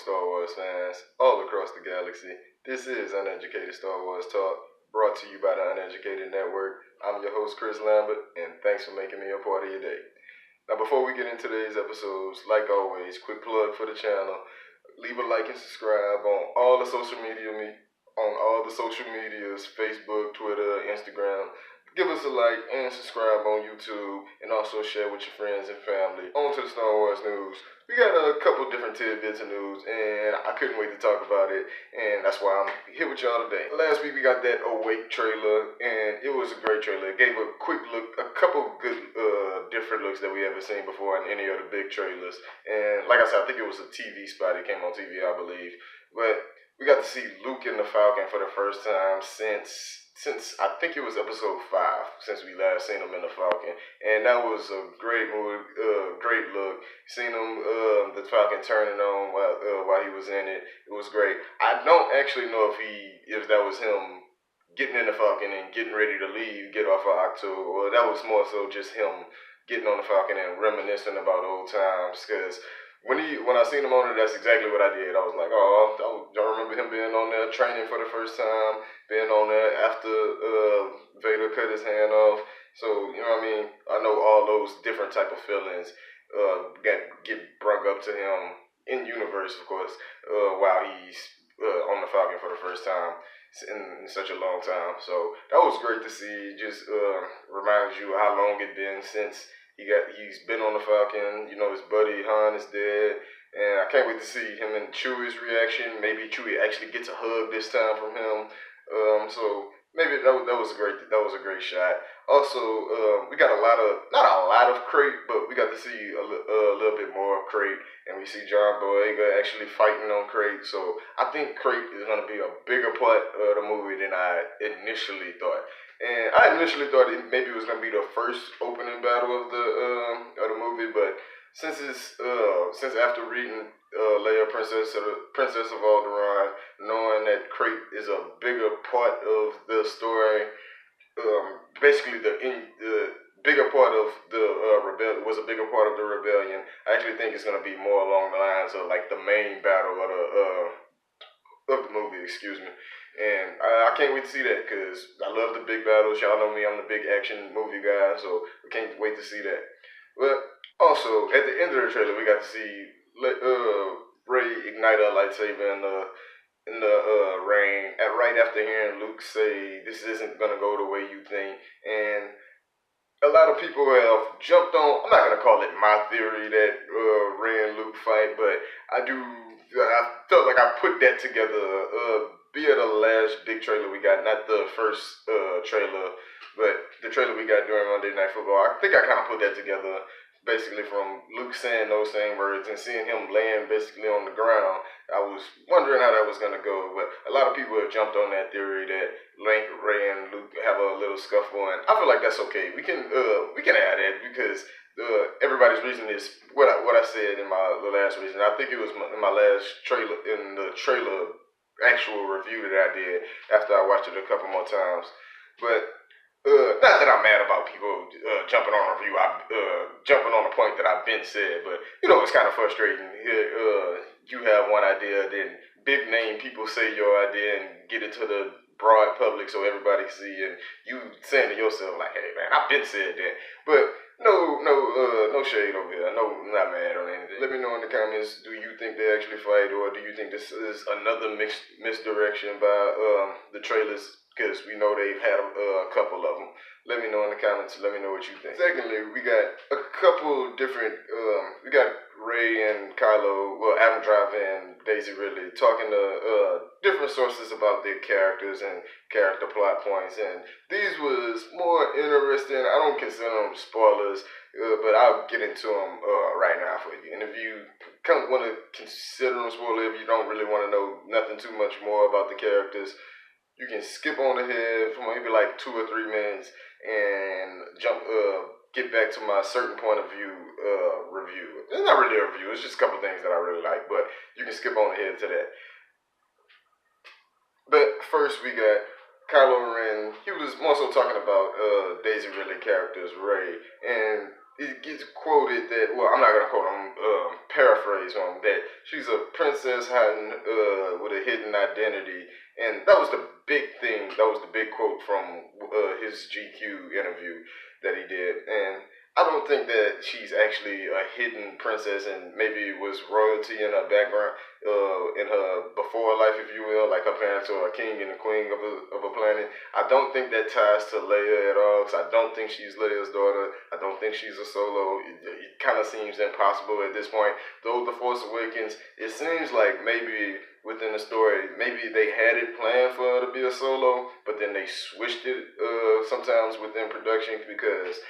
Star Wars fans all across the galaxy. This is Uneducated Star Wars Talk, brought to you by the Uneducated Network. I'm your host, Chris Lambert, and thanks for making me a part of your day. Now, before we get into today's episodes, like always, quick plug for the channel. Leave a like and subscribe on all the social medias, Facebook, Twitter, Instagram. Give us a like and subscribe on YouTube, and also share with your friends and family. On to the Star Wars news. We got a couple different tidbits of news, and I couldn't wait to talk about it, and that's why I'm here with y'all today. Last week we got that Awaken trailer, and it was a great trailer. It gave a quick look, a couple good different looks that we haven't seen before in any of the big trailers. And like I said, I think it was a TV spot. It came on TV, I believe. But we got to see Luke and the Falcon for the first time since I think it was episode 5, since we last seen him in the Falcon, and that was a great movie, great look. Seen him, the Falcon turning on while he was in it. It was great. I don't actually know if that was him getting in the Falcon and getting ready to leave, get off of Octo, or that was more so just him getting on the Falcon and reminiscing about old times, because when I seen him on it, that's exactly what I did. I was like, oh, I remember him being on there training for the first time, being on there after Vader cut his hand off. So, you know what I mean? I know all those different type of feelings get brought up to him in universe, of course, while he's on the Falcon for the first time in such a long time. So that was great to see. Just reminds you how long it's been since he's been on the Falcon. You know, his buddy Han is dead, and I can't wait to see him and Chewie's reaction. Maybe Chewie actually gets a hug this time from him. So maybe that was a great shot. Also, we got not a lot of Crate, but we got to see a little bit more of Crate, and we see John Boyega actually fighting on Crate. So I think Crate is going to be a bigger part of the movie than I initially thought. And I initially thought maybe it was gonna be the first opening battle of the movie, but since after reading Leia, Princess of Alderaan, knowing that Crate is a bigger part of the story, basically the bigger part of the rebellion was a bigger part of the rebellion. I actually think it's gonna be more along the lines of like the main battle of the movie, excuse me. And I can't wait to see that, because I love the big battles. Y'all know me, I'm the big action movie guy, so we can't wait to see that. But also, at the end of the trailer, we got to see Rey ignite her lightsaber in the rain, right after hearing Luke say, "This isn't gonna go the way you think." And a lot of people have jumped on. I'm not gonna call it my theory that Rey and Luke fight, but I felt like I put that together. Be it the last big trailer we got, not the first trailer, but the trailer we got during Monday Night Football. I think I kind of put that together, basically from Luke saying those same words and seeing him laying basically on the ground. I was wondering how that was going to go, but a lot of people have jumped on that theory that Rey and Luke have a little scuffle, and I feel like that's okay. We can add that, because everybody's reason is what I said in my last reason. I think it was in my last trailer, in the trailer actual review that I did after I watched it a couple more times. But not that I'm mad about people jumping on a review, jumping on a point that I've been said, but you know, it's kind of frustrating. You have one idea, then big name people say your idea and get it to the broad public so everybody see, and you saying to yourself like, "Hey man, I've been said that." But no shade over here. No, I'm not mad on anything. Let me know in the comments, do you think they actually fight, or do you think this is another misdirection by the trailers? Because we know they've had a couple of them. Let me know in the comments. Let me know what you think. Secondly, we got a couple different. We got Rey and Kylo, Adam Driver and Daisy Ridley talking to different sources about their characters and character plot points, and these was more interesting. I don't consider them spoilers, but I'll get into them right now for you. And if you want to consider them spoilers, if you don't really want to know nothing too much more about the characters, you can skip on ahead for maybe like 2 or 3 minutes and get back to my certain point of view review. It's not really a review, it's just a couple things that I really like, but you can skip on ahead to that. But first we got Kylo Ren. He was more so talking about Daisy Ridley characters, Rey, and it gets quoted that, well, I'm not gonna quote him, paraphrase on that she's a princess hiding with a hidden identity, and that was the big thing. That was the big quote from his GQ interview that he did, and I don't think that she's actually a hidden princess, and maybe it was royalty in her background, in her before life, if you will, like her parents are a king and a queen of a planet. I don't think that ties to Leia at all, because I don't think she's Leia's daughter. I don't think she's a Solo. It kind of seems impossible at this point. Though The Force Awakens, it seems like maybe within the story, maybe they had it planned for her to be a Solo, but then they switched it sometimes within production, because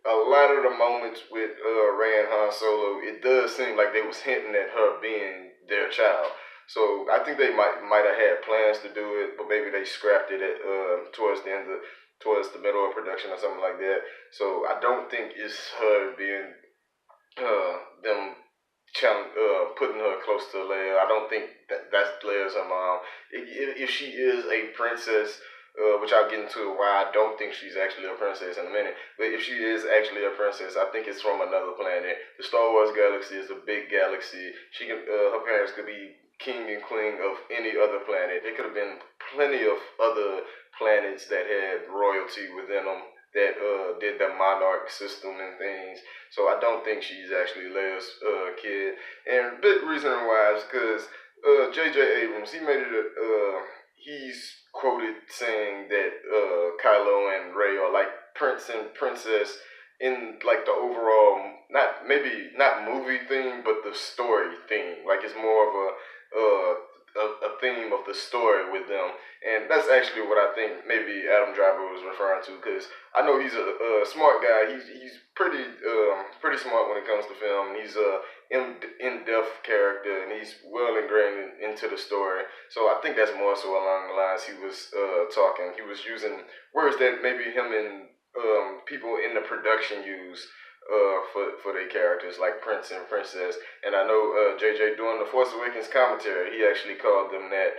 a lot of the moments with Rey and Han Solo, it does seem like they was hinting at her being their child. So I think they might have had plans to do it, but maybe they scrapped it at towards the middle of production or something like that. So I don't think it's her being them putting her close to Leia. I don't think that's Leia's her mom. If she is a princess, which I'll get into why I don't think she's actually a princess in a minute. But if she is actually a princess, I think it's from another planet. The Star Wars galaxy is a big galaxy. She can, her parents could be king and queen of any other planet. There could have been plenty of other planets that had royalty within them that did the monarch system and things. So I don't think she's actually Leia's kid. And big reason why is because J.J. Abrams, he made it he's quoted saying that Kylo and Rey are like prince and princess in like the overall, not movie theme, but the story theme. Like it's more of a theme of the story with them, and that's actually what I think maybe Adam Driver was referring to, because I know he's a smart guy. He's pretty smart when it comes to film. He's a in-depth character, and he's well ingrained into the story. So I think that's more so along the lines he was talking. He was using words that maybe him and people in the production use for their characters, like prince and princess. And I know JJ doing the Force Awakens commentary, he actually called them that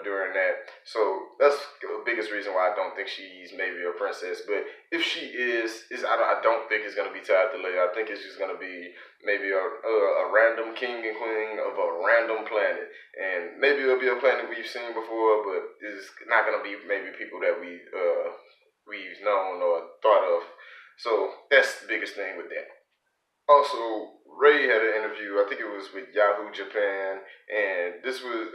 during that. So that's the biggest reason why I don't think she's maybe a princess. But if she is I don't think it's gonna be tied to Leia. I think it's just gonna be maybe a random king and queen of a random planet, and maybe it'll be a planet we've seen before, but it's not gonna be maybe people that we've known or thought of. So that's the biggest thing with that. Also, Ray had an interview. I think it was with Yahoo Japan, and this was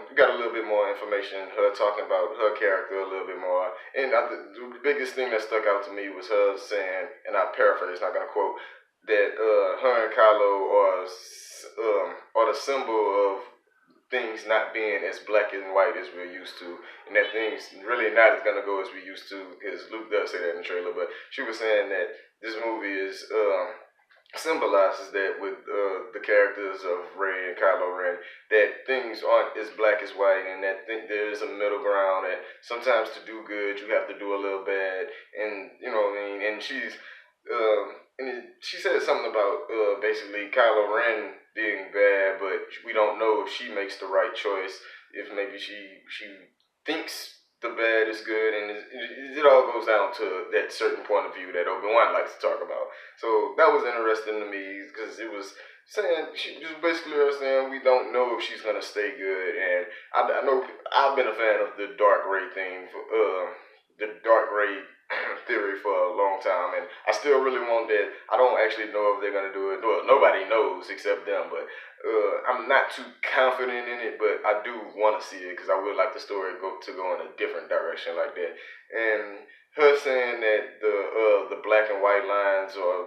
we got a little bit more information. Her talking about her character a little bit more, and the biggest thing that stuck out to me was her saying, and I paraphrase, not gonna quote, that her and Kylo are the symbol of things not being as black and white as we're used to, and that things really not as gonna go as we used to, because Luke does say that in the trailer. But she was saying that this movie is symbolizes that with the characters of Rey and Kylo Ren, that things aren't as black as white, and that there is a middle ground, and sometimes to do good you have to do a little bad, and you know what I mean. And she said something about basically Kylo Ren being bad, but we don't know if she makes the right choice. If maybe she thinks the bad is good, and it all goes down to that certain point of view that Obi-Wan likes to talk about. So that was interesting to me, because it was saying, she just basically was saying we don't know if she's gonna stay good. And I know I've been a fan of the Dark Ray thing, the Dark Ray theory for a long time, and I still really want that. I don't actually know if they're gonna do it. Well, nobody knows except them, but I'm not too confident in it. But I do want to see it, because I would like the story to go in a different direction like that. And her saying that the black and white lines are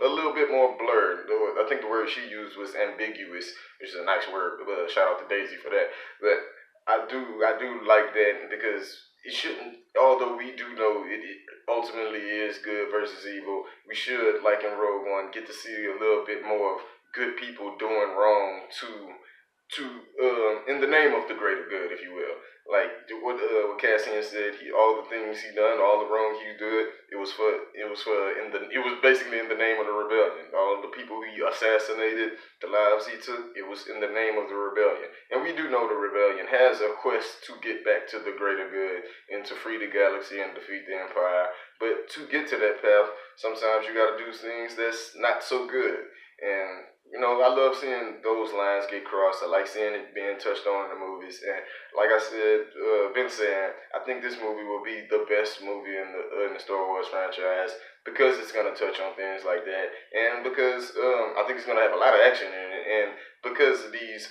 a little bit more blurred. I think the word she used was ambiguous, which is a nice word. Shout out to Daisy for that. But I do like that, because it shouldn't. Although we do know it ultimately is good versus evil, we should, like in Rogue One, get to see a little bit more of good people doing wrong to to in the name of the greater good, if you will. Like what Cassian said, all the things he done, all the wrong he did, it was basically in the name of the rebellion. All the people he assassinated, the lives he took, it was in the name of the rebellion. And we do know the rebellion has a quest to get back to the greater good and to free the galaxy and defeat the Empire. But to get to that path, sometimes you got to do things that's not so good. And you know, I love seeing those lines get crossed. I like seeing it being touched on in the movies. And like I said, been saying, I think this movie will be the best movie in the Star Wars franchise because it's gonna touch on things like that, and because I think it's gonna have a lot of action in it, and because of these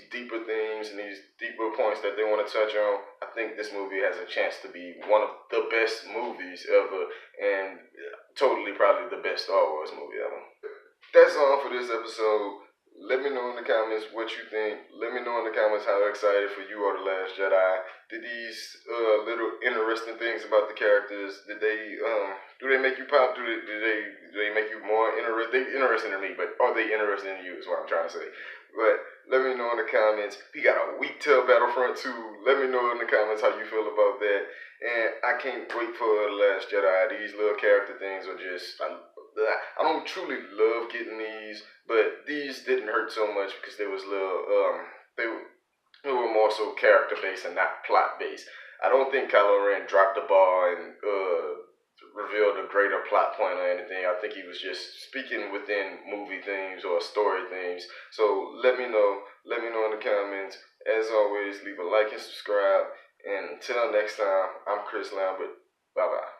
deeper themes and these deeper points that they want to touch on, I think this movie has a chance to be one of the best movies ever, and totally probably the best Star Wars movie ever. That's all for this episode. Let me know in the comments what you think. Let me know in the comments how excited for you are The Last Jedi. Did these little interesting things about the characters, did they do they make you pop? Do they make you more interested? They interested in me, but are they interested in you is what I'm trying to say. But let me know in the comments. We got a week till Battlefront 2. Let me know in the comments how you feel about that. And I can't wait for The Last Jedi. These little character things are just I don't truly love getting these, but these didn't hurt so much because they was little they were more so character based and not plot based. I don't think Kylo Ren dropped the ball and revealed a greater plot point or anything. I think he was just speaking within movie themes or story themes. So let me know. Let me know in the comments. As always, leave a like and subscribe. And until next time, I'm Chris Lambert. Bye bye.